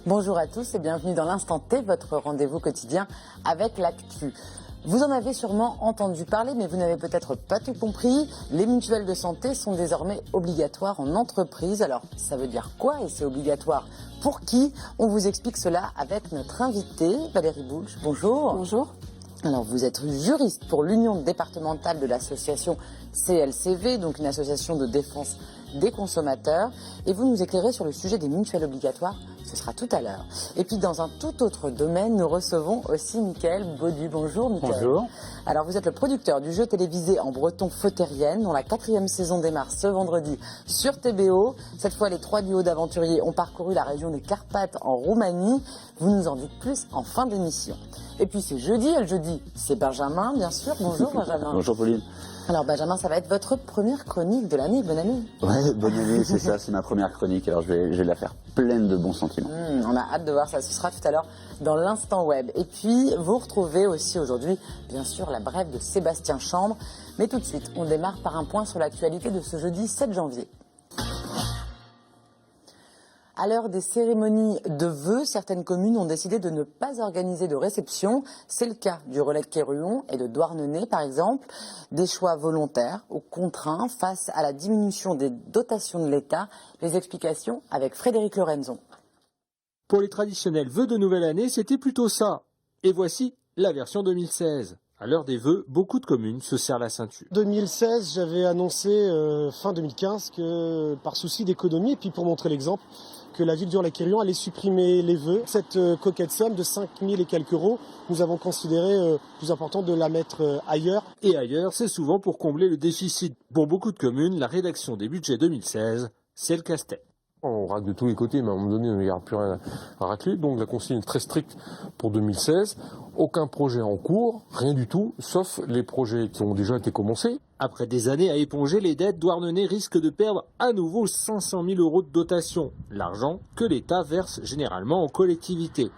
Bonjour à tous et bienvenue dans l'Instant T, votre rendez-vous quotidien avec l'actu. Vous en avez sûrement entendu parler, mais vous n'avez peut-être pas tout compris. Les mutuelles de santé sont désormais obligatoires en entreprise. Alors, ça veut dire quoi et c'est obligatoire pour qui? On vous explique cela avec notre invitée, Valérie Boulch. Bonjour. Bonjour. Alors, vous êtes juriste pour l'Union départementale de l'association CLCV, donc une association de défense des consommateurs. Et vous nous éclairez sur le sujet des mutuelles obligatoires. Ce sera tout à l'heure. Et puis, dans un tout autre domaine, nous recevons aussi Mickaël Baudu. Bonjour, Mickaël. Bonjour. Alors, vous êtes le producteur du jeu télévisé en breton Fautérienne, dont la 4e saison démarre ce vendredi sur TBO. Cette fois, les 3 duos d'aventuriers ont parcouru la région des Carpates en Roumanie. Vous nous en dites plus en fin d'émission. Et puis, c'est jeudi. Et le jeudi, c'est Benjamin, bien sûr. Bonjour, Benjamin. Bonjour, Pauline. Alors, Benjamin, ça va être votre première chronique de l'année. Bonne année. Ouais, bonne année, c'est ça, c'est ma première chronique. Alors, je vais la faire pleine de bons sentiments. On a hâte de voir ça. Ce sera tout à l'heure dans l'Instant Web. Et puis, vous retrouvez aussi aujourd'hui, bien sûr, la brève de Sébastien Chambre. Mais tout de suite, on démarre par un point sur l'actualité de ce jeudi 7 janvier. À l'heure des cérémonies de vœux, certaines communes ont décidé de ne pas organiser de réception. C'est le cas du Relais de Quéruon et de Douarnenez, par exemple. Des choix volontaires ou contraints face à la diminution des dotations de l'État. Les explications avec Frédéric Lorenzon. Pour les traditionnels vœux de nouvelle année, c'était plutôt ça. Et voici la version 2016. À l'heure des vœux, beaucoup de communes se serrent la ceinture. 2016, j'avais annoncé fin 2015 que par souci d'économie, et puis pour montrer l'exemple, que la ville d'Ur-la-Quéruon allait supprimer les vœux. Cette coquette somme de 5 000 et quelques euros, nous avons considéré plus important de la mettre ailleurs. Et ailleurs, c'est souvent pour combler le déficit. Pour beaucoup de communes, la rédaction des budgets 2016, c'est le casse-tête. On racle de tous les côtés, mais à un moment donné, il n'y aura plus rien à racler. Donc la consigne est très stricte pour 2016. Aucun projet en cours, rien du tout, sauf les projets qui ont déjà été commencés. Après des années à éponger les dettes, Douarnenez risque de perdre à nouveau 500 000 euros de dotation. L'argent que l'État verse généralement aux collectivités.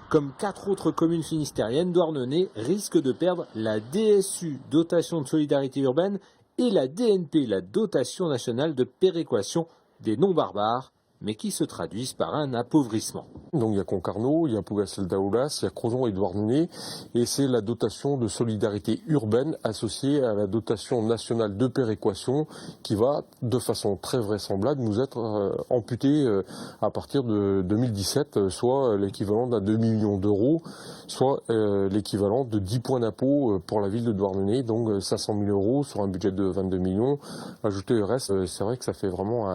Comme 4 autres communes finistériennes, Douarnenez risque de perdre la DSU, dotation de solidarité urbaine, et la DNP, la dotation nationale de péréquation des non-barbares, mais qui se traduisent par un appauvrissement. Donc il y a Concarneau, il y a Pougastel-Daoulas, il y a Crozon et Douarnenez, et c'est la dotation de solidarité urbaine associée à la dotation nationale de péréquation qui va, de façon très vraisemblable, nous être amputée à partir de 2017, soit l'équivalent d'un demi-million d'euros, soit l'équivalent de 10 points d'impôt pour la ville de Douarnenez, donc 500 000 euros sur un budget de 22 millions. Ajouter le reste, c'est vrai que ça fait vraiment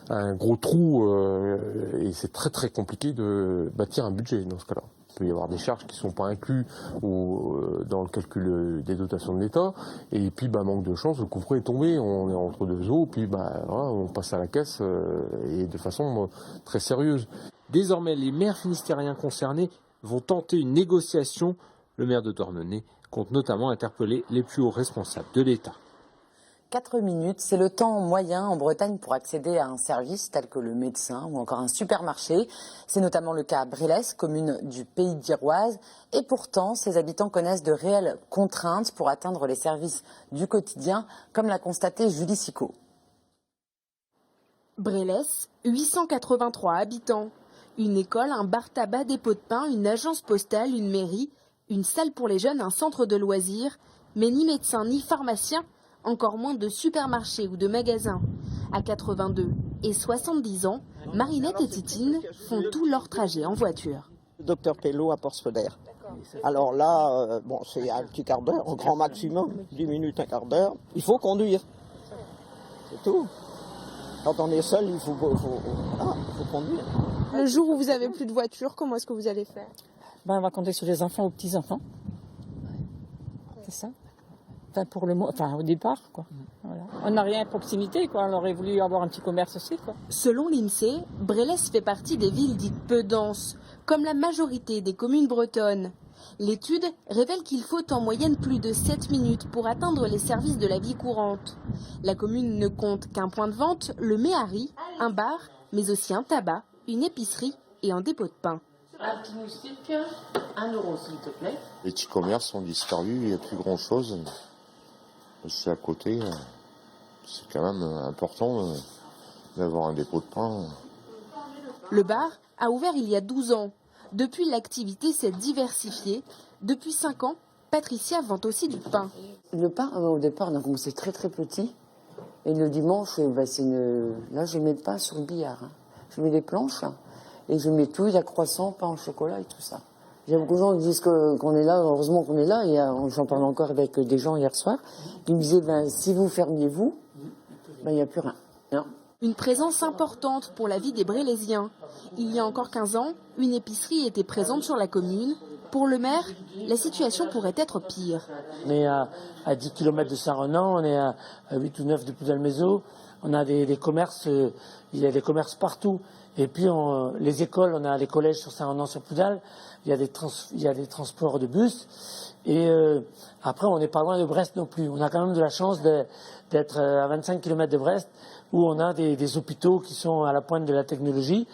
un gros trou et c'est très très compliqué de bâtir un budget dans ce cas-là. Il peut y avoir des charges qui ne sont pas incluses dans le calcul des dotations de l'État et puis manque de chance, le couvret est tombé, on est entre deux eaux, puis voilà, on passe à la caisse et de façon très sérieuse. Désormais, les maires finistériens concernés vont tenter une négociation. Le maire de Douarnenez compte notamment interpeller les plus hauts responsables de l'État. 4 minutes, c'est le temps moyen en Bretagne pour accéder à un service tel que le médecin ou encore un supermarché. C'est notamment le cas à Brélès, commune du Pays d'Iroise. Et pourtant, ses habitants connaissent de réelles contraintes pour atteindre les services du quotidien, comme l'a constaté Julie Sicot. Brélès, 883 habitants. Une école, un bar-tabac, des pots de pain, une agence postale, une mairie, une salle pour les jeunes, un centre de loisirs. Mais ni médecin ni pharmacien, encore moins de supermarchés ou de magasins. À 82 et 70 ans, Marinette et Titine font tout leur trajet en voiture. Docteur Pello à Porceler. Alors là, c'est un petit quart d'heure, au grand maximum, 10 minutes, un quart d'heure. Il faut conduire. C'est tout. Quand on est seul, il faut conduire. Le jour où vous avez plus de voiture, comment est-ce que vous allez faire? On va compter sur les enfants ou petits-enfants. C'est ça. Au départ, quoi. Voilà. On n'a rien à proximité, quoi. On aurait voulu avoir un petit commerce aussi, quoi. Selon l'INSEE, Brélès fait partie des villes dites peu denses, comme la majorité des communes bretonnes. L'étude révèle qu'il faut en moyenne plus de 7 minutes pour atteindre les services de la vie courante. La commune ne compte qu'un point de vente, le Méhari, un bar, mais aussi un tabac, une épicerie et un dépôt de pain. Un petit moustique, 1 euro s'il te plaît. Les petits commerces ont disparu, il n'y a plus grand-chose. C'est à côté, c'est quand même important d'avoir un dépôt de pain. Le bar a ouvert il y a 12 ans. Depuis, l'activité s'est diversifiée. Depuis 5 ans, Patricia vend aussi du pain. Le pain, au départ, on a commencé très très petit. Et le dimanche, là, je mets le pain sur le billard. Hein. Je mets les planches et je mets tout. Il y a croissant, pain au chocolat et tout ça. Il y a beaucoup de gens qui disent qu'on est là, heureusement qu'on est là. Et j'en parlais encore avec des gens hier soir. Ils me disaient, si vous fermiez vous, il n'y a plus rien. Non. Une présence importante pour la vie des Brélésiens. Il y a encore 15 ans, une épicerie était présente sur la commune. Pour le maire, la situation pourrait être pire. On est à 10 km de Saint-Renan, on est à 8 ou 9 de Poudal-Mézeaux. On a des commerces, il y a des commerces partout. Et puis les écoles, on a les collèges sur Saint-Renan-sur-Poudal. Il y a des transports de bus. Et après, on n'est pas loin de Brest non plus. On a quand même de la chance d'être à 25 km de Brest, où on a des hôpitaux qui sont à la pointe de la technologie.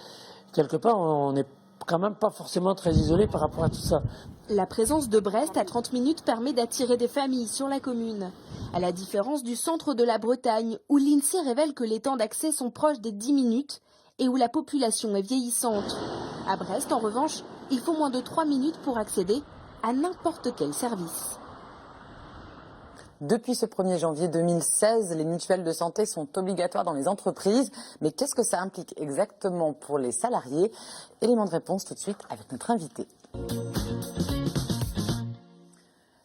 Quelque part, on n'est quand même pas forcément très isolé par rapport à tout ça. La présence de Brest à 30 minutes permet d'attirer des familles sur la commune. À la différence du centre de la Bretagne, où l'INSEE révèle que les temps d'accès sont proches des 10 minutes et où la population est vieillissante. À Brest, en revanche, il faut moins de 3 minutes pour accéder à n'importe quel service. Depuis ce 1er janvier 2016, les mutuelles de santé sont obligatoires dans les entreprises. Mais qu'est-ce que ça implique exactement pour les salariés? Élément de réponse tout de suite avec notre invité.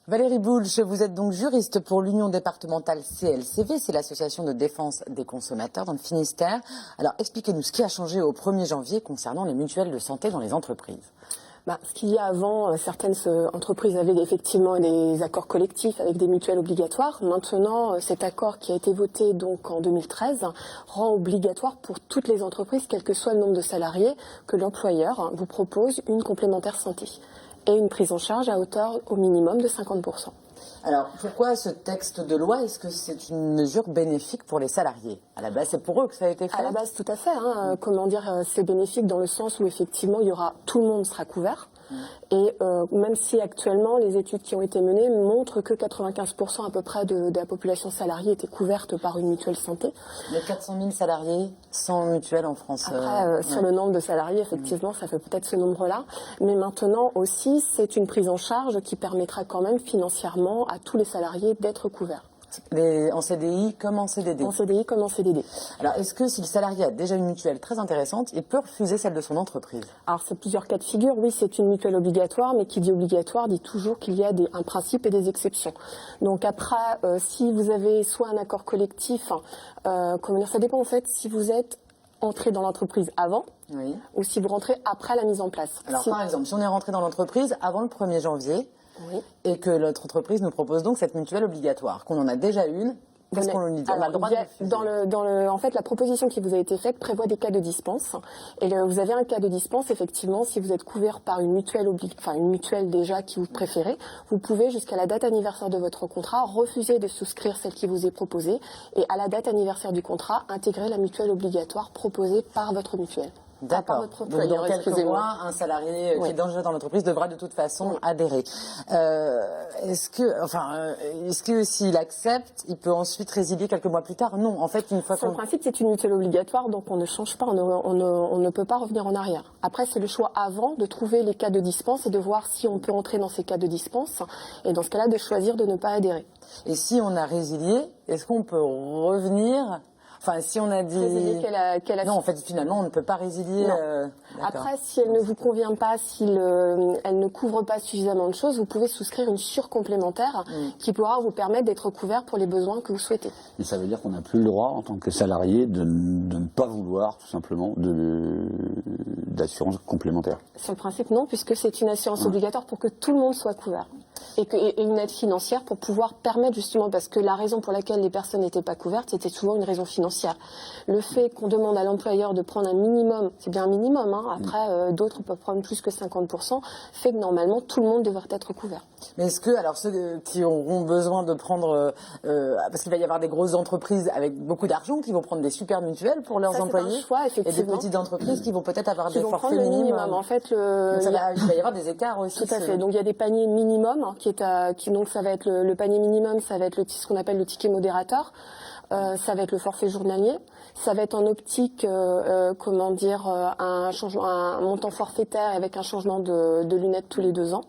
Valérie Boulch, vous êtes donc juriste pour l'Union départementale CLCV, c'est l'association de défense des consommateurs dans le Finistère. Alors expliquez-nous ce qui a changé au 1er janvier concernant les mutuelles de santé dans les entreprises. Ce qu'il y a avant, certaines entreprises avaient effectivement des accords collectifs avec des mutuelles obligatoires. Maintenant, cet accord qui a été voté donc en 2013 rend obligatoire pour toutes les entreprises, quel que soit le nombre de salariés, que l'employeur vous propose une complémentaire santé et une prise en charge à hauteur au minimum de 50%. Alors, pourquoi ce texte de loi? Est-ce que c'est une mesure bénéfique pour les salariés? À la base, c'est pour eux que ça a été fait. À la base, tout à fait. C'est bénéfique dans le sens où effectivement, tout le monde sera couvert. Et même si actuellement, les études qui ont été menées montrent que 95% à peu près de la population salariée était couverte par une mutuelle santé. Il y a 400 000 salariés sans mutuelle en France. Après, sur le nombre de salariés, effectivement, ça fait peut-être ce nombre-là. Mais maintenant aussi, c'est une prise en charge qui permettra quand même financièrement à tous les salariés d'être couverts. En CDI comme en CDD. En CDI comme en CDD. Alors, est-ce que si le salarié a déjà une mutuelle très intéressante, il peut refuser celle de son entreprise? Alors, c'est plusieurs cas de figure. Oui, c'est une mutuelle obligatoire, mais qui dit obligatoire dit toujours qu'il y a un principe et des exceptions. Donc après, si vous avez soit un accord collectif, ça dépend en fait si vous êtes entré dans l'entreprise avant ou si vous rentrez après la mise en place. Alors, par exemple, si on est rentré dans l'entreprise avant le 1er janvier, oui. Et que notre entreprise nous propose donc cette mutuelle obligatoire, qu'on en a déjà une, qu'est-ce qu'on lui dit? On a le droit de refuser. En fait, la proposition qui vous a été faite prévoit des cas de dispense. Et vous avez un cas de dispense, effectivement, si vous êtes couvert par une mutuelle une mutuelle déjà qui vous préférez, vous pouvez, jusqu'à la date anniversaire de votre contrat, refuser de souscrire celle qui vous est proposée et à la date anniversaire du contrat, intégrer la mutuelle obligatoire proposée par votre mutuelle. D'accord. Donc dans quelques mois, un salarié qui est déjà dans l'entreprise devra de toute façon adhérer. Est-ce que s'il accepte, il peut ensuite résilier quelques mois plus tard? Non, en fait, une fois sur le principe, c'est une mutuelle obligatoire, donc on ne change pas, on ne peut pas revenir en arrière. Après, c'est le choix avant de trouver les cas de dispense et de voir si on peut entrer dans ces cas de dispense, et dans ce cas-là, de choisir de ne pas adhérer. Et si on a résilié, est-ce qu'on peut revenir? Enfin, si on a dit... Non, en fait, finalement, on ne peut pas résilier... Après, si elle ne vous convient pas, si elle ne couvre pas suffisamment de choses, vous pouvez souscrire une surcomplémentaire qui pourra vous permettre d'être couvert pour les besoins que vous souhaitez. Mais ça veut dire qu'on n'a plus le droit, en tant que salarié, de ne pas vouloir, tout simplement, d'assurance complémentaire. Sur le principe, non, puisque c'est une assurance obligatoire pour que tout le monde soit couvert. Et une aide financière pour pouvoir permettre justement, parce que la raison pour laquelle les personnes n'étaient pas couvertes, c'était souvent une raison financière. Le fait qu'on demande à l'employeur de prendre un minimum, c'est bien un minimum, après d'autres peuvent prendre plus que 50%, fait que normalement tout le monde devrait être couvert. Mais est-ce que, alors ceux qui auront besoin de prendre, parce qu'il va y avoir des grosses entreprises avec beaucoup d'argent qui vont prendre des super mutuelles pour leurs employés, c'est un choix, effectivement. et des petites entreprises qui vont peut-être avoir des forfaits minimum. En fait, il va y avoir des écarts aussi. Tout à fait. Donc il y a des paniers minimum donc ça va être le panier minimum, ça va être ce qu'on appelle le ticket modérateur. Ça va être le forfait journalier, Ça va être en optique, un montant forfaitaire avec un changement de lunettes tous les 2 ans.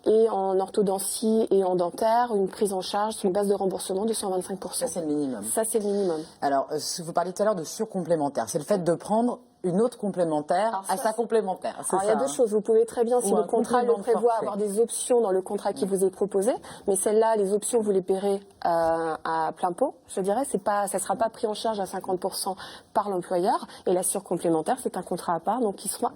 Et en orthodontie et en dentaire, une prise en charge sur une base de remboursement de 125%. Ça, c'est le minimum. Ça, c'est le minimum. Alors, vous parliez tout à l'heure de surcomplémentaire. C'est le fait de prendre une autre complémentaire à sa complémentaire. Alors, il y a deux choses. Vous pouvez très bien, si le contrat le prévoit, avoir des options dans le contrat qui vous est proposé. Mais celles-là, les options, vous les paierez à plein pot. Je dirais, ça sera pas pris en charge à 50% par l'employeur. Et la surcomplémentaire, c'est un contrat à part, donc qui sera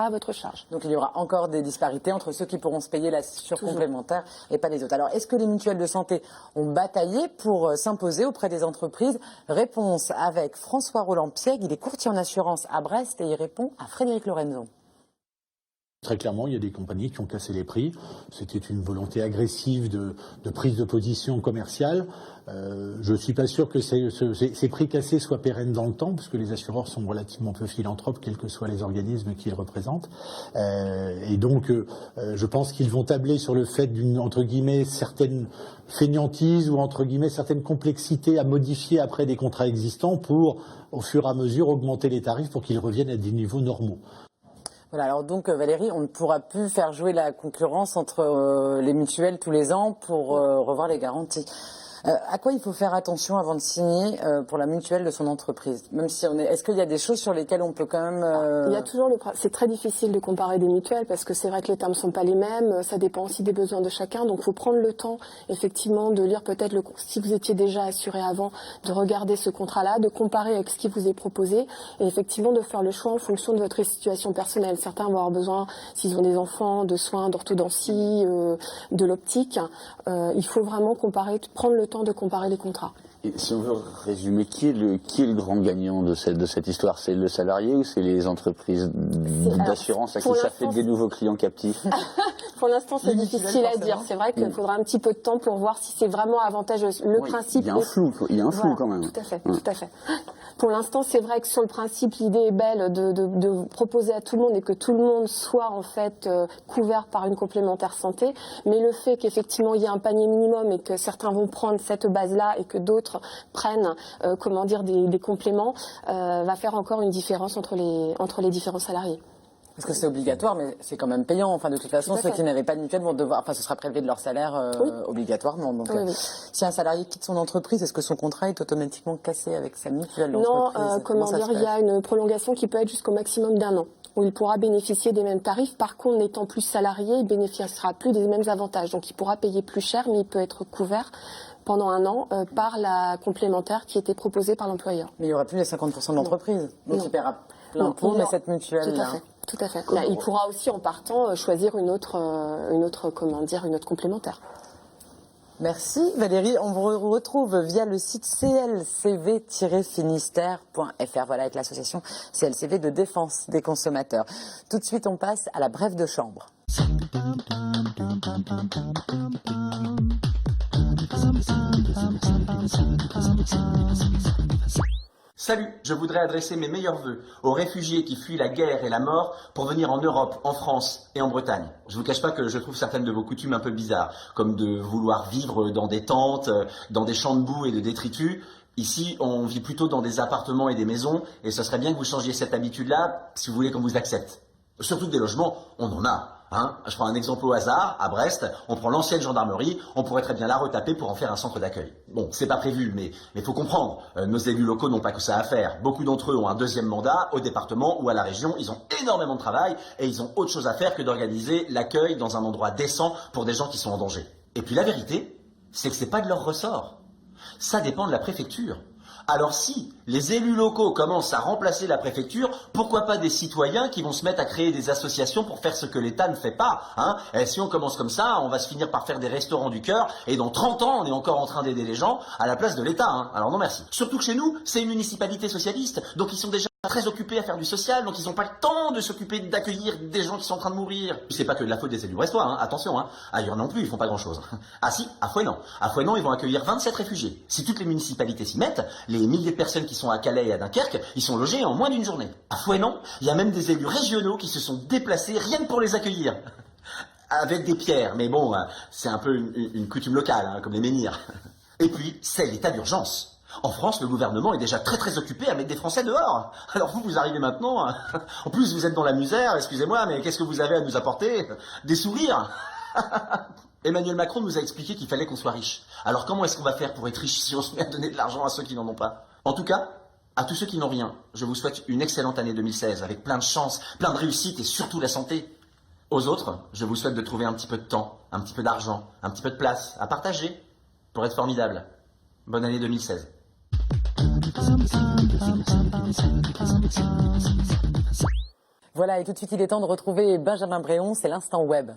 à votre charge. Donc il y aura encore des disparités entre ceux qui pourront se payer la surcomplémentaire et pas les autres. Alors, est-ce que les mutuelles de santé ont bataillé pour s'imposer auprès des entreprises? Réponse avec François Roland-Piègue. Il est courtier en assurance à Brest et il répond à Frédéric Lorenzo. Très clairement, il y a des compagnies qui ont cassé les prix. C'était une volonté agressive de prise de position commerciale. Je suis pas sûr que ces prix cassés soient pérennes dans le temps, parce que les assureurs sont relativement peu philanthropes, quels que soient les organismes qu'ils représentent. Et donc, je pense qu'ils vont tabler sur le fait d'une, entre guillemets, certaine fainéantise ou, entre guillemets, certaine complexité à modifier après des contrats existants pour, au fur et à mesure, augmenter les tarifs pour qu'ils reviennent à des niveaux normaux. Voilà, alors donc Valérie, on ne pourra plus faire jouer la concurrence entre les mutuelles tous les ans pour revoir les garanties. À quoi il faut faire attention avant de signer pour la mutuelle de son entreprise? Même si est-ce qu'il y a des choses sur lesquelles on peut quand même Il y a toujours c'est très difficile de comparer des mutuelles parce que c'est vrai que les termes sont pas les mêmes, ça dépend aussi des besoins de chacun, donc il faut prendre le temps effectivement de lire peut-être si vous étiez déjà assuré avant, de regarder ce contrat-là, de comparer avec ce qui vous est proposé et effectivement de faire le choix en fonction de votre situation personnelle. Certains vont avoir besoin, s'ils ont des enfants, de soins d'orthodontie, de l'optique. Il faut vraiment prendre le temps de comparer les contrats. Et si on veut résumer, qui est le grand gagnant de cette histoire? C'est le salarié ou c'est les entreprises d'assurance à qui ça fait des nouveaux clients captifs? Pour l'instant, c'est difficile à dire. C'est vrai qu'il faudra un petit peu de temps pour voir si c'est vraiment avantageux. Le principe. Il y a un flou, quand même. Tout à fait, tout à fait. Pour l'instant, c'est vrai que sur le principe, l'idée est belle de proposer à tout le monde et que tout le monde soit en fait couvert par une complémentaire santé. Mais le fait qu'effectivement il y ait un panier minimum et que certains vont prendre cette base-là et que d'autres prennent, des compléments, va faire encore une différence entre les différents salariés. Parce que c'est obligatoire, mais c'est quand même payant. Enfin, de toute façon, ceux qui n'avaient pas de mutuelle vont devoir, enfin, ce sera prélevé de leur salaire obligatoirement. Donc, si un salarié quitte son entreprise, est-ce que son contrat est automatiquement cassé avec sa mutuelle d'entreprise? Il y a une prolongation qui peut être jusqu'au maximum d'1 an, où il pourra bénéficier des mêmes tarifs. Par contre, n'étant plus salarié, il bénéficiera plus des mêmes avantages. Donc, il pourra payer plus cher, mais il peut être couvert pendant 1 an par la complémentaire qui était proposée par l'employeur. Mais il n'y aura plus les 50% de l'entreprise. Donc, il paiera l'impôt, mais cette mutuelle-là. Tout à fait. Là, il pourra aussi, en partant, choisir une autre complémentaire. Merci Valérie. On vous retrouve via le site clcv-finistère.fr. Voilà, avec l'association CLCV de défense des consommateurs. Tout de suite, on passe à la brève de chambre. Salut, je voudrais adresser mes meilleurs vœux aux réfugiés qui fuient la guerre et la mort pour venir en Europe, en France et en Bretagne. Je vous cache pas que je trouve certaines de vos coutumes un peu bizarres, comme de vouloir vivre dans des tentes, dans des champs de boue et de détritus. Ici, on vit plutôt dans des appartements et des maisons, et ce serait bien que vous changiez cette habitude-là si vous voulez qu'on vous accepte. Surtout que des logements, on en a. Je prends un exemple au hasard, à Brest, on prend l'ancienne gendarmerie, on pourrait très bien la retaper pour en faire un centre d'accueil. Bon, c'est pas prévu, mais faut comprendre, nos élus locaux n'ont pas que ça à faire. Beaucoup d'entre eux ont un 2e mandat au département ou à la région, ils ont énormément de travail et ils ont autre chose à faire que d'organiser l'accueil dans un endroit décent pour des gens qui sont en danger. Et puis la vérité, c'est que c'est pas de leur ressort. Ça dépend de la préfecture. Alors si les élus locaux commencent à remplacer la préfecture, pourquoi pas des citoyens qui vont se mettre à créer des associations pour faire ce que l'État ne fait pas, Et si on commence comme ça, on va se finir par faire des restaurants du cœur, et dans 30 ans, on est encore en train d'aider les gens à la place de l'État, Alors non merci. Surtout que chez nous, c'est une municipalité socialiste, donc ils sont déjà très occupés à faire du social, donc ils n'ont pas le temps de s'occuper d'accueillir des gens qui sont en train de mourir. C'est pas que de la faute des élus brestois, attention, Ailleurs non plus, ils font pas grand-chose. Ah si, à Fouesnant. À Fouesnant, ils vont accueillir 27 réfugiés. Si toutes les municipalités s'y mettent, les milliers de personnes qui sont à Calais et à Dunkerque, ils sont logés en moins d'une journée. À Fouesnant, il y a même des élus régionaux qui se sont déplacés rien que pour les accueillir. Avec des pierres, mais bon, c'est un peu une coutume locale, comme les menhirs. Et puis, c'est l'état d'urgence. En France, le gouvernement est déjà très très occupé à mettre des Français dehors. Alors vous arrivez maintenant, en plus vous êtes dans la misère, excusez-moi, mais qu'est-ce que vous avez à nous apporter? Des sourires. Emmanuel Macron nous a expliqué qu'il fallait qu'on soit riche. Alors comment est-ce qu'on va faire pour être riche si on se met à donner de l'argent à ceux qui n'en ont pas? En tout cas, à tous ceux qui n'ont rien, je vous souhaite une excellente année 2016, avec plein de chance, plein de réussite et surtout la santé. Aux autres, je vous souhaite de trouver un petit peu de temps, un petit peu d'argent, un petit peu de place à partager pour être formidable. Bonne année 2016. Voilà, et tout de suite, il est temps de retrouver Benjamin Bréon, c'est l'instant web.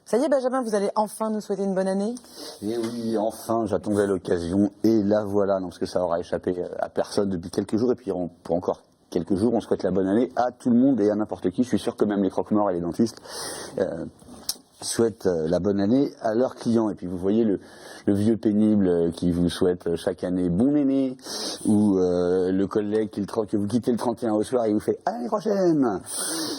Ça y est, Benjamin, vous allez enfin nous souhaiter une bonne année? Et oui, enfin, j'attendais l'occasion, et la voilà, non, parce que ça aura échappé à personne depuis quelques jours, et puis pour encore quelques jours, on souhaite la bonne année à tout le monde et à n'importe qui. Je suis sûr que même les croque-morts et les dentistes souhaitent la bonne année à leurs clients. Et puis vous voyez le vieux pénible qui vous souhaite chaque année bon aîné, ou le collègue que vous quittez le 31 au soir et il vous fait à l'année prochaine.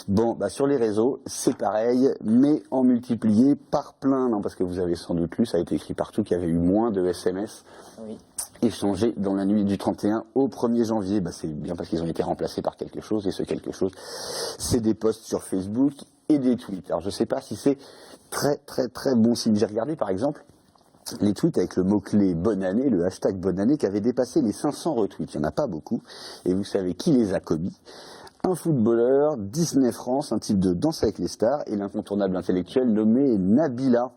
Bon, bah sur les réseaux, c'est pareil, mais en multiplié par plein, non, parce que vous avez sans doute lu, ça a été écrit partout, qu'il y avait eu moins de SMS échangés dans la nuit du 31 au 1er janvier. Bah, c'est bien parce qu'ils ont été remplacés par quelque chose, et ce quelque chose, c'est des posts sur Facebook et des tweets. Alors je sais pas si c'est très très très bon signe. J'ai regardé par exemple les tweets avec le mot-clé bonne année, le hashtag bonne année, qui avait dépassé les 500 retweets. Il n'y en a pas beaucoup. Et vous savez qui les a commis? Un footballeur, Disney France, un type de Danse avec les stars, et l'incontournable intellectuel nommé Nabila.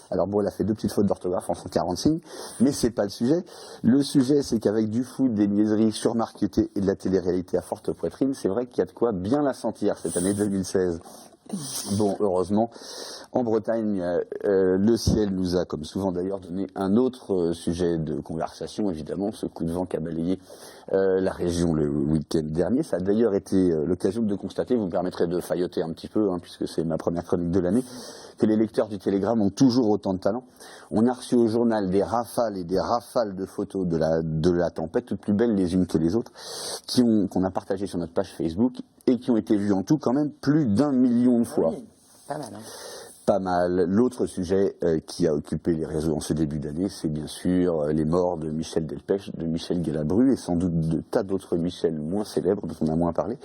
Alors bon, elle a fait 2 petites fautes d'orthographe en 140 signes, mais c'est pas le sujet. Le sujet, c'est qu'avec du foot, des niaiseries surmarketées et de la télé-réalité à forte poitrine, c'est vrai qu'il y a de quoi bien la sentir cette année 2016. Bon, heureusement, en Bretagne, le ciel nous a, comme souvent d'ailleurs, donné un autre sujet de conversation, évidemment, ce coup de vent qui a balayé la région le week-end dernier. Ça a d'ailleurs été l'occasion de constater, vous me permettrez de failloter un petit peu, puisque c'est ma première chronique de l'année, que les lecteurs du Télégramme ont toujours autant de talent. On a reçu au journal des rafales et des rafales de photos de la tempête, toutes plus belles les unes que les autres, qu'on a partagées sur notre page Facebook et qui ont été vues en tout quand même plus d'1 million de fois. Oui, pas mal. Pas mal. L'autre sujet qui a occupé les réseaux en ce début d'année, c'est bien sûr les morts de Michel Delpech, de Michel Galabru et sans doute de tas d'autres Michel moins célèbres dont on a moins parlé.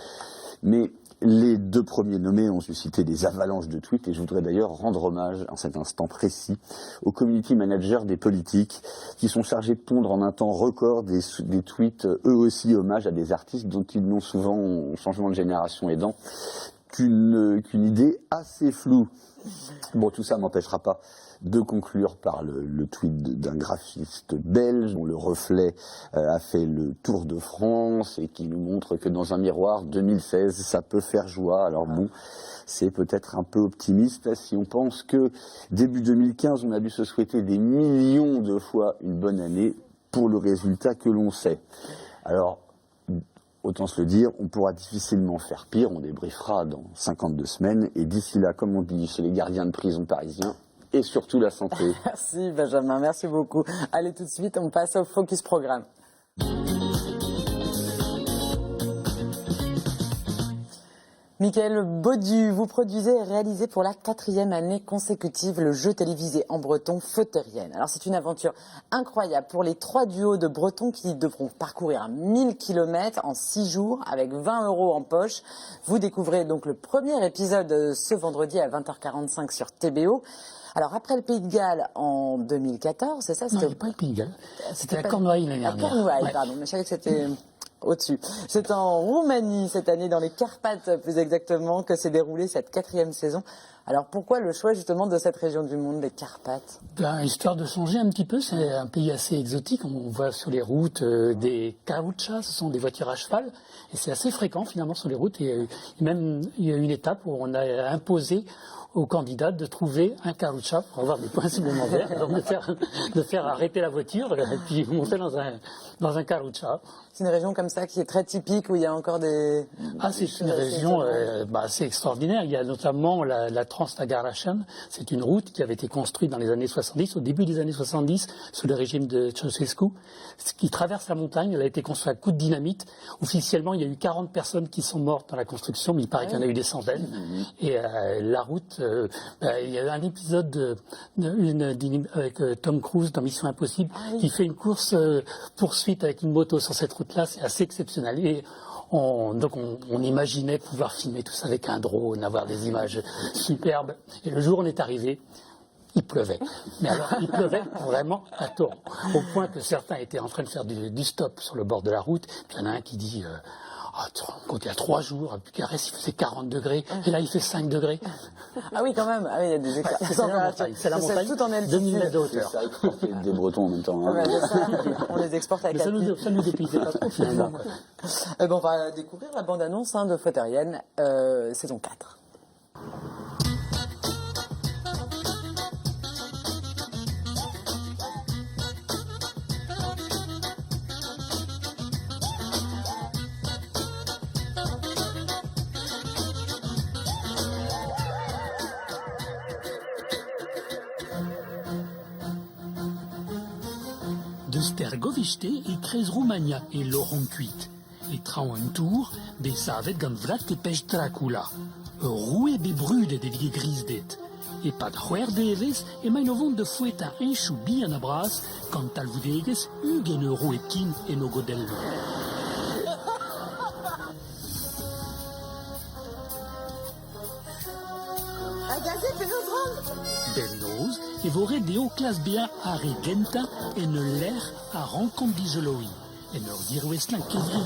Mais les 2 premiers nommés ont suscité des avalanches de tweets et je voudrais d'ailleurs rendre hommage en cet instant précis aux community managers des politiques qui sont chargés de pondre en un temps record des tweets, eux aussi hommage à des artistes dont ils n'ont souvent, au changement de génération aidant, qu'une idée assez floue. Bon, tout ça m'empêchera pas de conclure par le tweet d'un graphiste belge dont le reflet a fait le tour de France et qui nous montre que dans un miroir 2016, ça peut faire joie. Alors bon, c'est peut-être un peu optimiste si on pense que début 2015, on a dû se souhaiter des millions de fois une bonne année pour le résultat que l'on sait. Alors, autant se le dire, on pourra difficilement faire pire, on débriefera dans 52 semaines, et d'ici là, comme on dit chez les gardiens de prison parisiens, et surtout la santé. Merci Benjamin, merci beaucoup. Allez, tout de suite, on passe au Focus Programme. Mickaël Baudu, vous produisez et réalisez pour la 4e année consécutive le jeu télévisé en breton Feuterienne. Alors c'est une aventure incroyable pour les 3 duos de bretons qui devront parcourir 1000 km en 6 jours avec 20 € en poche. Vous découvrez donc le premier épisode ce vendredi à 20h45 sur TBO. Alors après le Pays de Galles en 2014, c'est ça? Non, il n'y a pas le Pays de Galles. C'était à Cornouailles l'année dernière. À Cornouailles, ouais. pardon, mais je savais que c'était au-dessus. C'est en Roumanie cette année, dans les Carpates plus exactement, que s'est déroulée cette 4e saison. Alors pourquoi le choix justement de cette région du monde, les Carpates? Histoire de changer un petit peu, c'est un pays assez exotique. On voit sur les routes des carouchas, ce sont des voitures à cheval, et c'est assez fréquent finalement sur les routes. Et même il y a une étape où on a imposé aux candidats de trouver un caroucha pour avoir des points supplémentaires, donc de faire arrêter la voiture et puis monter dans un caroucha. C'est une région comme ça qui est très typique où il y a encore des... C'est une région assez extraordinaire. Il y a notamment la Trans-Agarașan. C'est une route qui avait été construite dans les années 70, au début des années 70, sous le régime de Ceausescu, qui traverse la montagne. Elle a été construite à coups de dynamite. Officiellement, il y a eu 40 personnes qui sont mortes dans la construction, mais il paraît qu'il y en a eu des centaines. Et la route, il y a un épisode avec Tom Cruise dans Mission Impossible qui fait une course poursuite avec une moto sur cette route-là. C'est assez exceptionnel. Et donc on imaginait pouvoir filmer tout ça avec un drone, avoir des images superbes. Et le jour où on est arrivé, il pleuvait. Mais alors, il pleuvait vraiment à torrent. Au point que certains étaient en train de faire du stop sur le bord de la route. Puis il y en a un qui dit... il y a 3 jours, à Bucarest, il faisait 40 degrés, et là, il fait 5 degrés. Ah oui, quand même. Ah oui, il y a des écarts. C'est la montagne, tout en altitude. 2000 mètres de hauteur. C'est ça, des Bretons en même temps. Hein. On les exporte à 4 000. Ça nous dépaysait pas trop, finalement. On va découvrir la bande-annonce de Fauterienne, saison 4. De Stergoviște e crez România e Loroncuit. E trau un tour, be savet gant vrat que pech Dracula. Roue be brude de vie grisdet. E pat c'hwer deves e mai no vont de foueta enchou bi an abras quand tal vudeges ugen euro e kin e no godello. Bennoz e vore deo klas bea a regenta en l'air a rencontre d'Igeloi. En ur dirwestlan kezrin.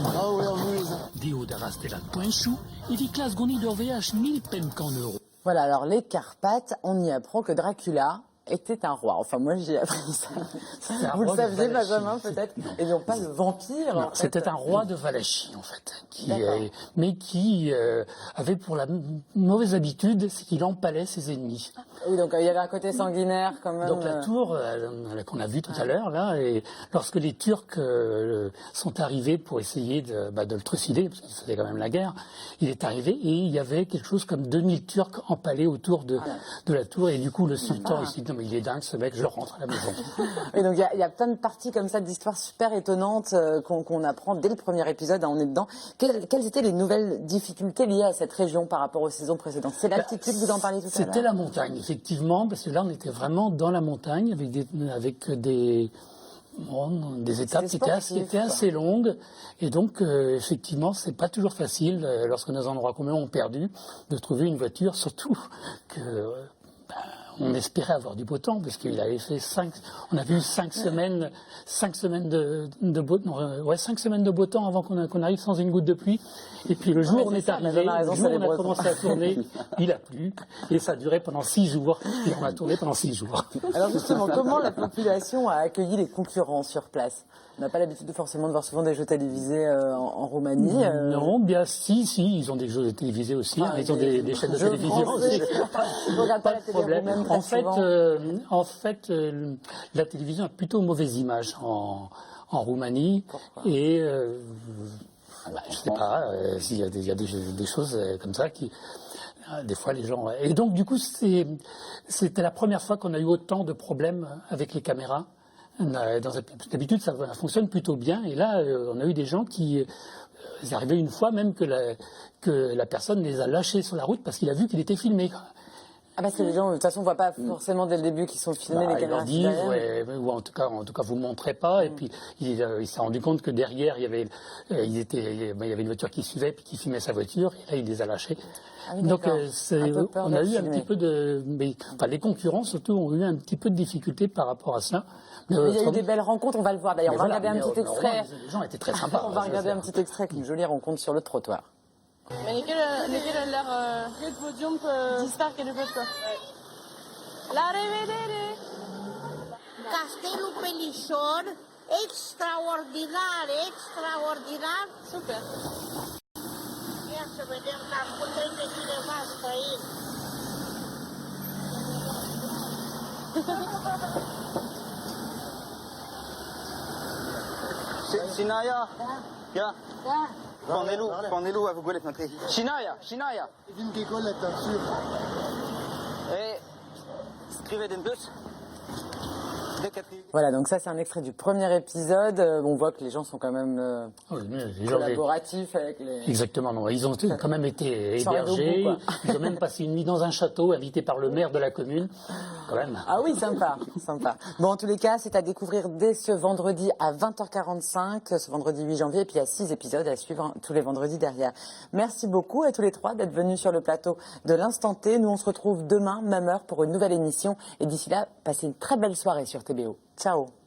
Deo da rastelat poinchou et di klas goni d'ur VH 1000 penkan euro. Voilà, alors les Carpates, on y apprend que Dracula était un roi. Enfin, moi, j'ai appris ça. Vous le saviez, Benjamin, peut-être. Et non pas le vampire. Non, c'était un roi de Valachie, en fait. Mais qui avait pour la mauvaise habitude, c'est qu'il empalait ses ennemis. Oui, donc il y avait un côté sanguinaire quand même. Donc la tour qu'on a vue tout à l'heure, là, et lorsque les Turcs sont arrivés pour essayer de le trucider, parce qu'ils faisaient quand même la guerre, il est arrivé et il y avait quelque chose comme 2000 Turcs empalés autour de la tour. Et du coup, le sultan, il s'est dit, non, mais il est dingue ce mec, je rentre à la maison. Et donc il y a plein de parties comme ça d'histoires super étonnantes qu'on apprend dès le premier épisode, on est dedans. Quelles étaient les nouvelles difficultés liées à cette région par rapport aux saisons précédentes? C'est l'altitude, vous en parliez tout à l'heure. C'était la montagne, effectivement, parce que là on était vraiment dans la montagne avec des étapes qui étaient assez longues. Et donc, effectivement, c'est pas toujours facile, lorsque nos endroits communs ont perdu, de trouver une voiture, surtout que... on espérait avoir du beau temps, parce qu'il avait fait 5 semaines de beau temps avant qu'on arrive sans une goutte de pluie. Et puis le jour où on est arrivé, le jour où on a commencé à tourner, il a plu. Et ça a duré pendant 6 jours. Et on a tourné pendant 6 jours. Alors justement, comment la population a accueilli les concurrents sur place? On n'a pas l'habitude forcément de voir souvent des jeux télévisés en Roumanie. Non, bien si, ils ont des jeux télévisés aussi. Ils ont des chaînes de télévision aussi. Pas de problème. En fait, la télévision a plutôt mauvaise image en Roumanie. Pourquoi? Et je sais pas, s'il y a des choses comme ça qui... Des fois, les gens... Et donc, du coup, c'était la première fois qu'on a eu autant de problèmes avec les caméras. D'habitude, ça fonctionne plutôt bien. Et là, on a eu des gens qui... C'est arrivé une fois même que la personne les a lâchés sur la route parce qu'il a vu qu'il était filmé. Ah, parce que les gens, de toute façon, ne voient pas forcément dès le début qu'ils sont filmés, les caméras. Ils leur disent, ou en tout cas, vous ne montrez pas. Et puis, il s'est rendu compte que derrière, il y avait une voiture qui suivait, puis qui filmait sa voiture. Et là, il les a lâchés. Ah oui, donc, on a eu un petit peu les concurrents, surtout, ont eu un petit peu de difficulté par rapport à ça. Mais il y a eu des belles rencontres, on va le voir. D'ailleurs, on va regarder un petit extrait. Les gens étaient très sympas. On va regarder un petit extrait avec une jolie rencontre sur le trottoir. Mais lesquels l'air cât podium dispar che le pot quoi. La revedere! Castelul Pelișor, extraordinar! Super! Ia să vedem dacă putem de cineva străin. Sinaia? Ja? Prenez-le, vous goulez notre Sinaia! Une qui colle la teinture. arrivé d'un bus. Voilà, donc ça c'est un extrait du premier épisode. On voit que les gens sont quand même collaboratifs avec les... Exactement, non. Ils ont quand même été hébergés. Ils ont même passé une nuit dans un château, invités par le maire de la commune. Quand même. Ah oui, sympa, sympa. Bon, en tous les cas, c'est à découvrir dès ce vendredi à 20h45, ce vendredi 8 janvier, et puis il y a 6 épisodes à suivre tous les vendredis derrière. Merci beaucoup à tous les trois d'être venus sur le plateau de l'Instant T. Nous, on se retrouve demain, même heure, pour une nouvelle émission. Et d'ici là, passez une très belle soirée sur TBO. Ciao.